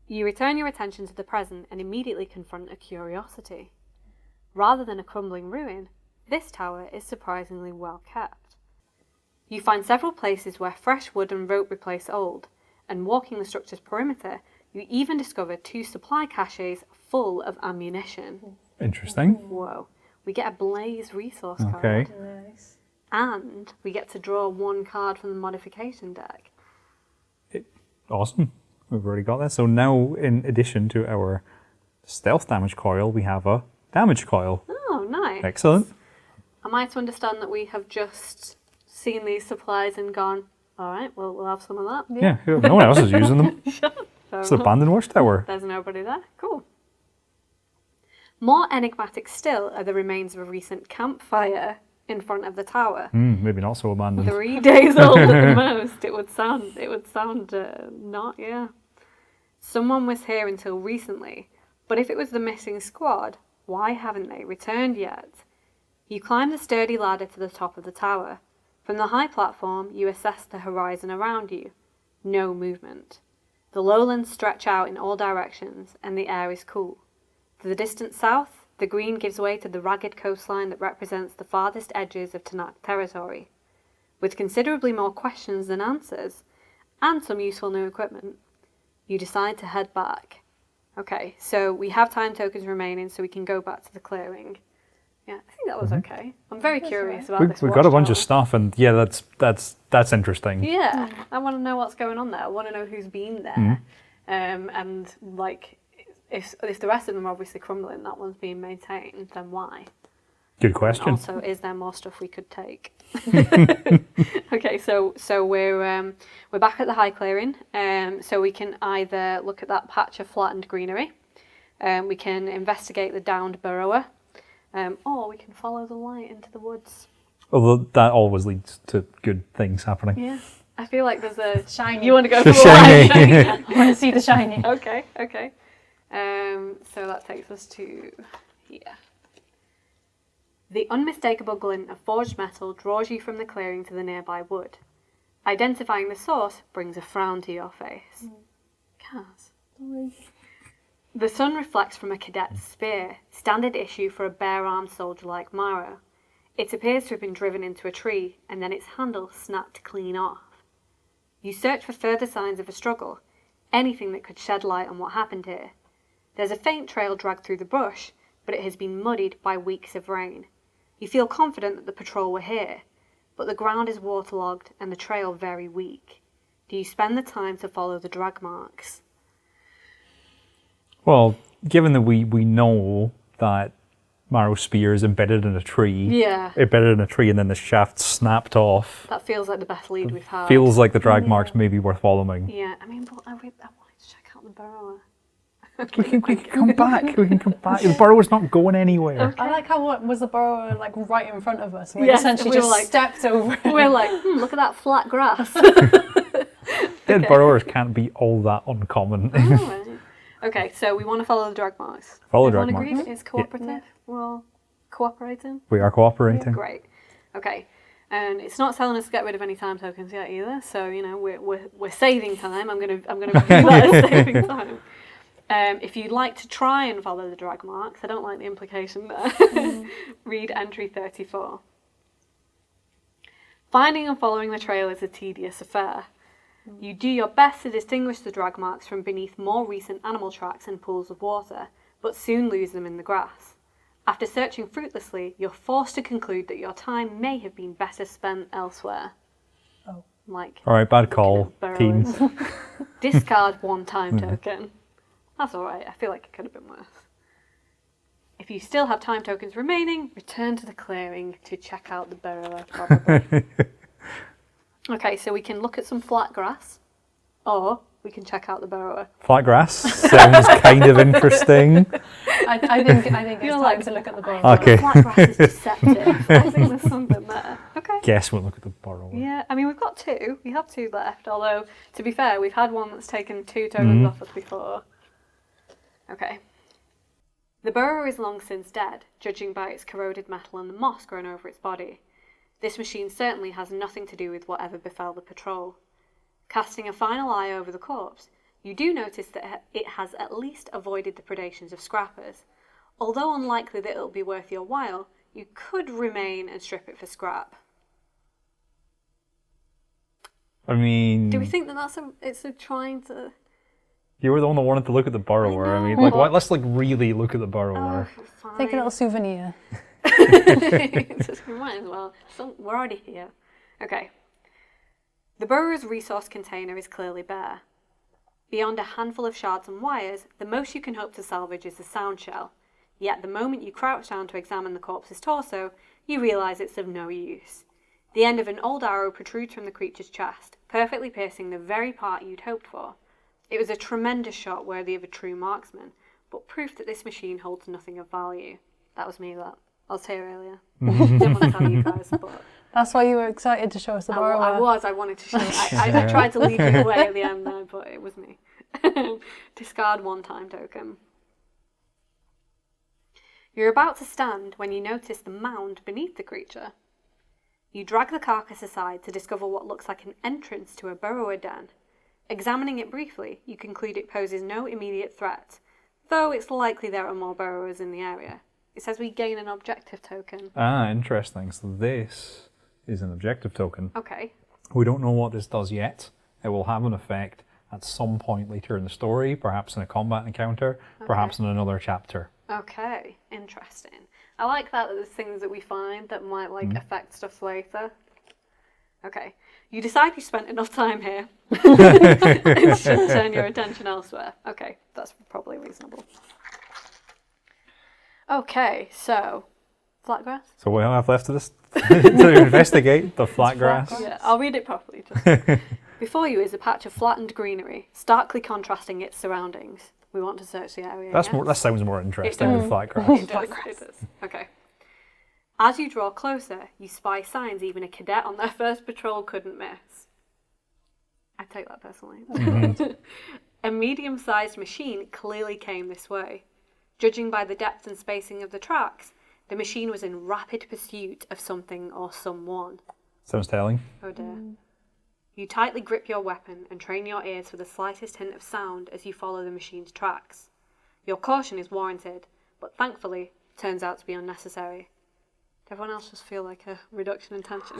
You return your attention to the present and immediately confront a curiosity. Rather than a crumbling ruin, this tower is surprisingly well kept. You find several places where fresh wood and rope replace old, and walking the structure's perimeter, you even discover 2 supply caches full of ammunition. Interesting. Whoa. We get a Blaze resource card. Okay. Nice. And we get to draw 1 card from the modification deck. Awesome. We've already got that. So now, in addition to our stealth damage coil, we have a damage coil. Oh, nice. Excellent. Am I to understand that we have just seen these supplies and gone, all right, well, we'll have some of that? Yeah, no one else is using them. Fair It's an enough. abandoned watchtower. There's nobody there. Cool. More enigmatic still are the remains of a recent campfire in front of the tower. Maybe not so abandoned. 3 days old at the most. It would sound not, yeah. Someone was here until recently, but if it was the missing squad, why haven't they returned yet? You climb the sturdy ladder to the top of the tower. From the high platform, you assess the horizon around you. No movement. The lowlands stretch out in all directions, and the air is cool. To the distant south, the green gives way to the ragged coastline that represents the farthest edges of Tanakh territory. With considerably more questions than answers, and some useful new equipment, you decide to head back. Okay, so we have time tokens remaining, so we can go back to the clearing. Yeah, I think that was okay. I'm very curious about this. We've got a bunch of watchtower. stuff, and yeah, that's interesting. Yeah, I want to know what's going on there. I want to know who's been there, and like, if the rest of them are obviously crumbling, that one's being maintained, then why? Good question. Also, is there more stuff we could take? Okay, so we're back at the high clearing. So we can either look at that patch of flattened greenery, we can investigate the downed burrower, or we can follow the light into the woods. Although that always leads to good things happening. Yeah, I feel like there's a Shiny. You want to go The for the light? shiny. I want to see the shiny. Okay. So that takes us to here. The unmistakable glint of forged metal draws you from the clearing to the nearby wood. Identifying the source brings a frown to your face. Caz. The sun reflects from a cadet's spear, standard issue for a bare-armed soldier like Maro. It appears to have been driven into a tree, and then its handle snapped clean off. You search for further signs of a struggle, anything that could shed light on what happened here. There's a faint trail dragged through the brush, but it has been muddied by weeks of rain. You feel confident that the patrol were here, but the ground is waterlogged and the trail very weak. Do you spend the time to follow the drag marks? Well, given that we know that Maro's spear is embedded in a tree, Yeah, embedded in a tree, and then the shaft snapped off, that feels like the best lead we've had. feels like the drag marks may be worth following. Yeah, I mean, but I wanted to check out the burrower. We can come back. We can come back. The burrower's not going anywhere. I like how was the burrower like right in front of us? We Yes, essentially we were just like- stepped over it. We're like, look at that flat grass. Dead burrowers can't be all that uncommon. Alright. Okay, so we want to follow the drag marks. Follow the Everyone drag agreed marks. it is cooperative? We're all cooperating? We are cooperating. Great. Okay. And it's not telling us to get rid of any time tokens yet either, so you know we're saving time. I'm gonna view that as saving time. If you'd like to try and follow the drag marks, I don't like the implication there. Read entry 34. Finding and following the trail is a tedious affair. You do your best to distinguish the drag marks from beneath more recent animal tracks and pools of water, but soon lose them in the grass. After searching fruitlessly, you're forced to conclude that your time may have been better spent elsewhere. Oh. Like, All right, bad call, burrowers. team. Discard 1 time token. That's alright, I feel like it could have been worse. If you still have time tokens remaining, return to the clearing to check out the burrower, probably. Okay, so we can look at some flat grass, or we can check out the burrower. Flat grass sounds kind of interesting. I think it's You're time like, to look at the burrower. Okay. Flat grass is deceptive. I think there's something there. Okay. Guess we'll look at the burrower. Yeah, I mean, we've got 2. We have 2 left, although, to be fair, we've had one that's taken 2 tokens off us before. Okay. The burrower is long since dead, judging by its corroded metal and the moss grown over its body. This machine certainly has nothing to do with whatever befell the patrol. Casting a final eye over the corpse, you do notice that it has at least avoided the predations of scrappers. Although unlikely that it'll be worth your while, you could remain and strip it for scrap. I mean, Do we think that it's a trying to... you were the one that wanted to look at the burrower. I mean, like, let's like really look at the burrower. Oh, fine. Take a little souvenir. We might as well. We're already here. Okay. The burrower's resource container is clearly bare. Beyond a handful of shards and wires, the most you can hope to salvage is the sound shell. Yet the moment you crouch down to examine the corpse's torso, you realise it's of no use. The end of an old arrow protrudes from the creature's chest, perfectly piercing the very part you'd hoped for. It was a tremendous shot worthy of a true marksman, but proof that this machine holds nothing of value. That was me, that. I was here earlier. Didn't want to tell you guys, but... That's why you were excited to show us the burrower. I wanted to show it. I tried to lead you away at the end there, but it was me. Discard 1 time token. You're about to stand when you notice the mound beneath the creature. You drag the carcass aside to discover what looks like an entrance to a burrower den. Examining it briefly, you conclude it poses no immediate threat, though it's likely there are more burrowers in the area. It says we gain an objective token. Ah, interesting. So this is an objective token. Okay. We don't know what this does yet. It will have an effect at some point later in the story, perhaps in a combat encounter, perhaps in another chapter. Okay, interesting. I like that there's things that we find that might affect stuff later. Okay. You decide you spent enough time here and should turn your attention elsewhere. Okay, that's probably reasonable. Okay, so flat grass? So what do I have left of this to investigate the flat grass? Yeah, I'll read it properly. Just. Before you is a patch of flattened greenery, starkly contrasting its surroundings. We want to search the area. That sounds more interesting than flat grass. It does. Okay. As you draw closer, you spy signs even a cadet on their first patrol couldn't miss. I take that personally. A medium-sized machine clearly came this way. Judging by the depth and spacing of the tracks, the machine was in rapid pursuit of something or someone. Sounds telling. Oh dear. You tightly grip your weapon and train your ears for the slightest hint of sound as you follow the machine's tracks. Your caution is warranted, but thankfully turns out to be unnecessary. Did everyone else just feel like a reduction in tension?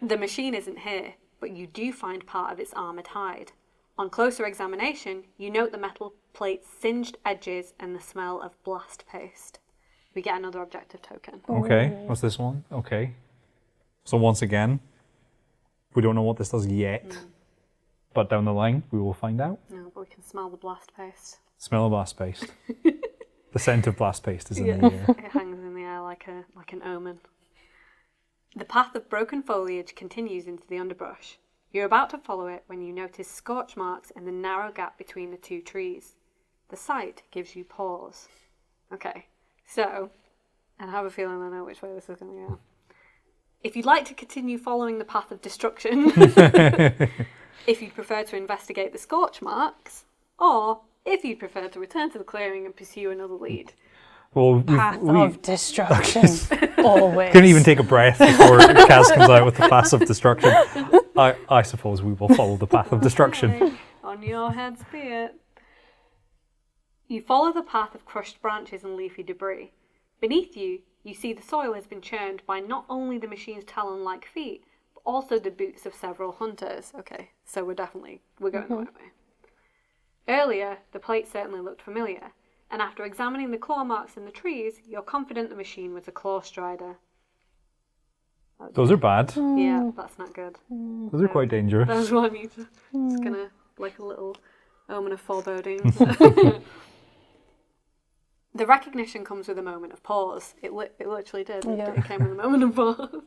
The machine isn't here, but you do find part of its armoured hide. On closer examination, you note the metal plate's singed edges and the smell of blast paste. We get another objective token. Okay, what's this one? Okay. So once again, we don't know what this does yet, but down the line we will find out. No, but we can smell the blast paste. Smell of blast paste. The scent of blast paste is in the air. It hangs in the air like an omen. The path of broken foliage continues into the underbrush. You're about to follow it when you notice scorch marks in the narrow gap between the 2 trees. The sight gives you pause. Okay, so, and I have a feeling I know which way this is going to go. If you'd like to continue following the path of destruction, if you'd prefer to investigate the scorch marks, or if you'd prefer to return to the clearing and pursue another lead. Well, Path of destruction. Always. Couldn't even take a breath before Caz comes out with the path of destruction. I suppose we will follow the path of destruction. Okay. On your heads be it. You follow the path of crushed branches and leafy debris. Beneath you, you see the soil has been churned by not only the machine's talon-like feet, but also the boots of several hunters. Okay, so we're going the right way. Earlier, the plate certainly looked familiar, and after examining the claw marks in the trees, you're confident the machine was a claw strider. Those are bad. Yeah, that's not good. Those are quite dangerous. That's what I need to... It's gonna, like a little omen of foreboding. The recognition comes with a moment of pause. It literally did. Yeah. It came with a moment of pause.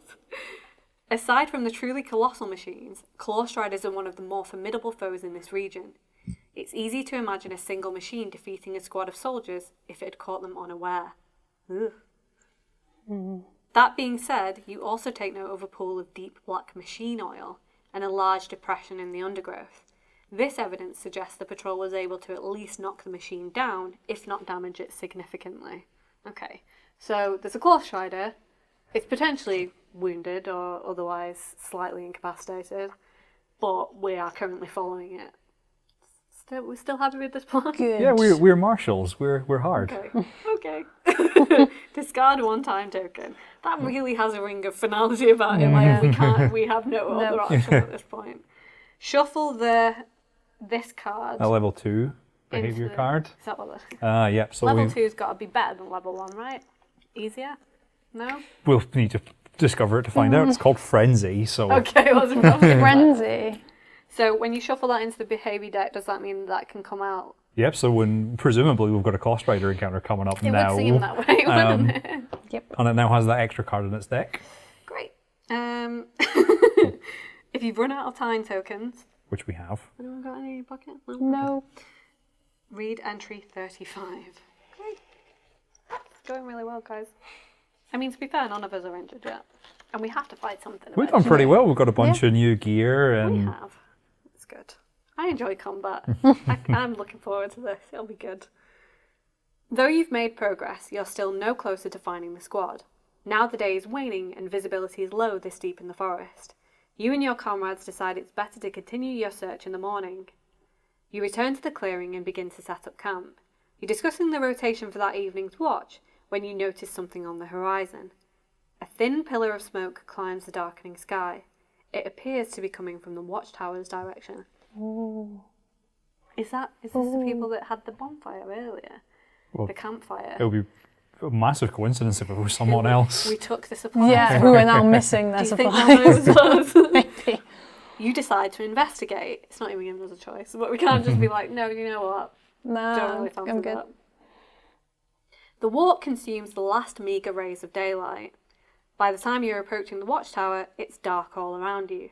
Aside from the truly colossal machines, claw striders are one of the more formidable foes in this region. It's easy to imagine a single machine defeating a squad of soldiers if it had caught them unaware. Ugh. That being said, you also take note of a pool of deep black machine oil and a large depression in the undergrowth. This evidence suggests the patrol was able to at least knock the machine down, if not damage it significantly. Okay, so there's a claw strider. It's potentially wounded or otherwise slightly incapacitated, but we are currently following it. We're still happy with this plan? Good. Yeah, we're marshals. We're hard. Okay. Discard one time token. That really has a ring of finality about it. Like we have no other option at this point. Shuffle this card. A level 2 behavior card. Is that what it is? Yep. So Level 2's got to be better than level 1, right? Easier? No? we'll need to discover it to find out. It's called Frenzy. So Okay, what's the problem? Frenzy. So when you shuffle that into the behavior deck, does that mean that can come out? Yep. So when presumably we've got a Claw Strider encounter coming up It now. would seem that way, wouldn't it? Yep. And it now has that extra card in its deck, Great. If you've run out of time tokens, which we have. anyone got any in your pocket? No. Read entry 35. Great. It's going really well, guys. I mean, to be fair, none of us are injured yet. And we have to fight something. We've done pretty well. We've got a bunch of new gear We and have. It's good. I enjoy combat. I'm looking forward to this. It'll be good. Though you've made progress, you're still no closer to finding the squad. Now the day is waning and visibility is low this deep in the forest. You and your comrades decide it's better to continue your search in the morning. You return to the clearing and begin to set up camp. You're discussing the rotation for that evening's watch when you notice something on the horizon. A thin pillar of smoke climbs the darkening sky. It appears to be coming from the watchtower's direction. Ooh. Is this the people that had the bonfire earlier? Well, the campfire? it would be a massive coincidence if it was someone else. We took the supplies. Yeah, who are now missing their Do you think supplies. that was us? Maybe. You decide to investigate. It's not even given us a choice, but we can't just be like, no, you know what? Don't No, really fancy I'm good. that. The walk consumes the last meagre rays of daylight. By the time you're approaching the watchtower, it's dark all around you.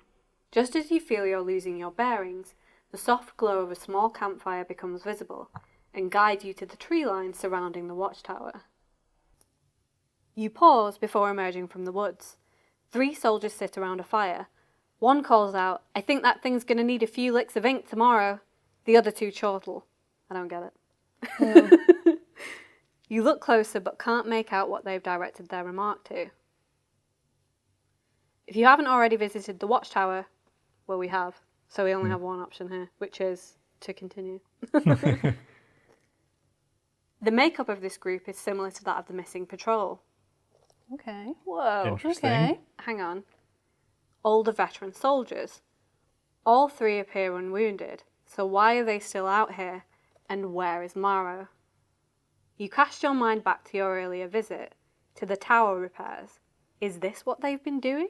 Just as you feel you're losing your bearings, the soft glow of a small campfire becomes visible and guides you to the tree line surrounding the watchtower. You pause before emerging from the woods. 3 soldiers sit around a fire. One calls out, "I think that thing's going to need a few licks of ink tomorrow." The other 2 chortle. I don't get it. No. You look closer but can't make out what they've directed their remark to. If you haven't already visited the watchtower, well, we have, so we only have one option here, which is to continue. The makeup of this group is similar to that of the missing patrol. Okay. Whoa. Interesting. Okay. Hang on. Older veteran soldiers. All 3 appear unwounded, so why are they still out here? And where is Morrow? You cast your mind back to your earlier visit, to the tower repairs. Is this what they've been doing?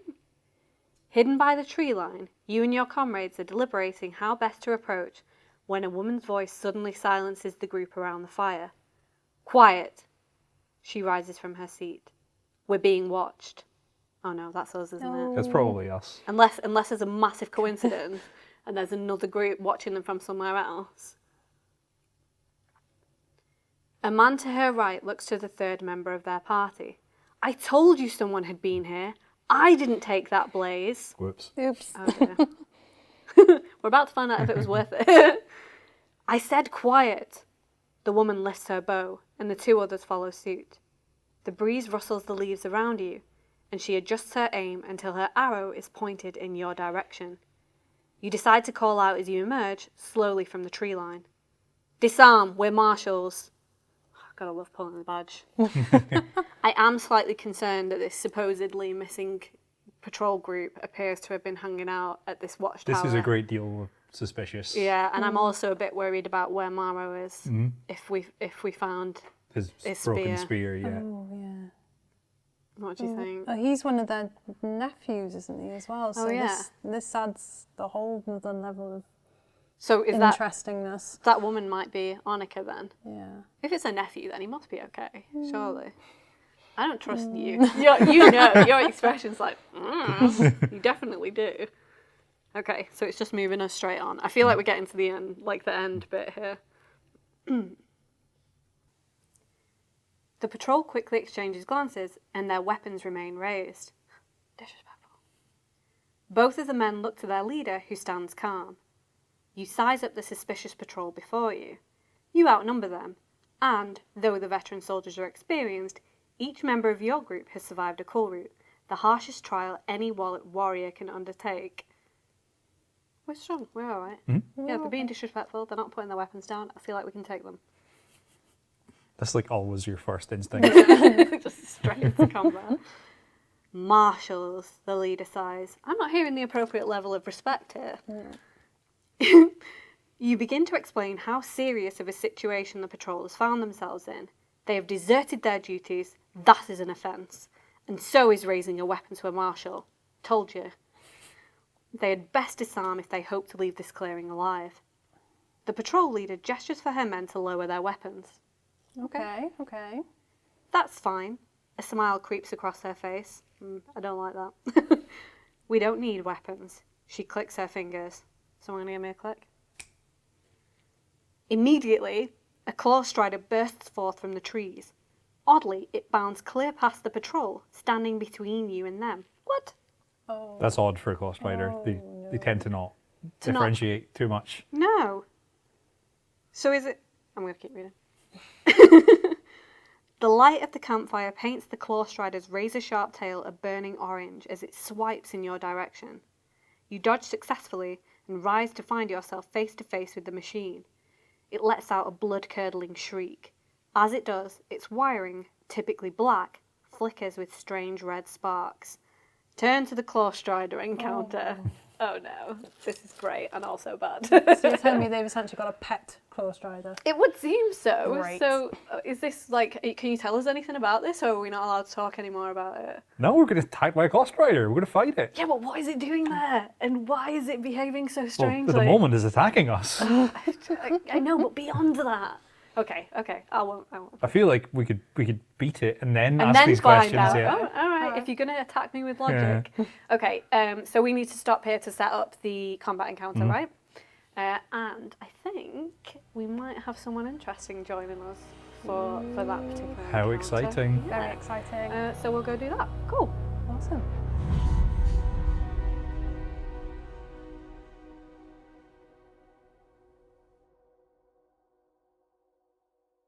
Hidden by the tree line, you and your comrades are deliberating how best to approach when a woman's voice suddenly silences the group around the fire. "Quiet!" She rises from her seat. "We're being watched." Oh no, that's us, isn't it? That's probably us. Unless there's a massive coincidence and there's another group watching them from somewhere else. A man to her right looks to the 3rd member of their party. "I told you someone had been here. I didn't take that blaze." Whoops. Oops. Oh dear. We're about to find out if it was worth it. "I said quiet." The woman lifts her bow, and the 2 others follow suit. The breeze rustles the leaves around you, and she adjusts her aim until her arrow is pointed in your direction. You decide to call out as you emerge slowly from the tree line. "Disarm, we're marshals." Gotta love pulling the badge. I am slightly concerned that this supposedly missing patrol group appears to have been hanging out at this watchtower. This is a great deal suspicious. Yeah, and I'm also a bit worried about where Morrow is. If we found His his broken spear. spear, yeah. Oh, yeah. What do you think? Oh, he's one of their nephews, isn't he, as well? So yeah. this adds the whole other level of So is that interestingness. that woman might be Annika then? Yeah. If it's a nephew, then he must be okay, surely. I don't trust you. You know, your expression's like, you definitely do. Okay, so it's just moving us straight on. I feel like we're getting to the end, like the end bit here. The patrol quickly exchanges glances, and their weapons remain raised. Disrespectful. Both of the men look to their leader, who stands calm. You size up the suspicious patrol before you. You outnumber them, and, though the veteran soldiers are experienced, each member of your group has survived a call route, the harshest trial any warrior can undertake. We're strong, we're alright. Mm-hmm. Yeah, they're being disrespectful, they're not putting their weapons down, I feel like we can take them. That's like always your first instinct. Just straight into combat. Marshals, the leader sighs. I'm not hearing the appropriate level of respect here. You begin to explain how serious of a situation the patrol has found themselves in. They have deserted their duties, that is an offence, and so is raising a weapon to a marshal. Told you. They had best disarm if they hope to leave this clearing alive. The patrol leader gestures for her men to lower their weapons. Okay. That's fine. A smile creeps across her face. I don't like that. We don't need weapons. She clicks her fingers. Someone gonna give me a click? Immediately, a claw strider bursts forth from the trees. Oddly, it bounds clear past the patrol, standing between you and them. What? Oh. That's odd for a claw spider. They tend to not differentiate too much. No. So is it... I'm going to keep reading. The light of the campfire paints the claw strider's razor-sharp tail a burning orange as it swipes in your direction. You dodge successfully and rise to find yourself face to face with the machine. It lets out a blood-curdling shriek. As it does, its wiring, typically black, flickers with strange red sparks. Turn to the claw strider encounter. Oh no, this is great and also bad. So you're telling me they've essentially got a pet claw strider? It would seem so. Great. So is this like, can you tell us anything about this, or are we not allowed to talk anymore about it? No, we're going to attack by a claw spider. We're going to fight it. Yeah, but what is it doing there? And why is it behaving so Well, strangely? at the moment, it's attacking us. I know, but beyond that. Okay, I won't. I feel like we could beat it and then And ask then these find questions. out. Yeah. Oh, all right, if you're going to attack me with logic. Okay, so we need to stop here to set up the combat encounter, right? And I think we might have someone interesting joining us for that particular How encounter. exciting. Very exciting. So we'll go do that. Cool. Awesome.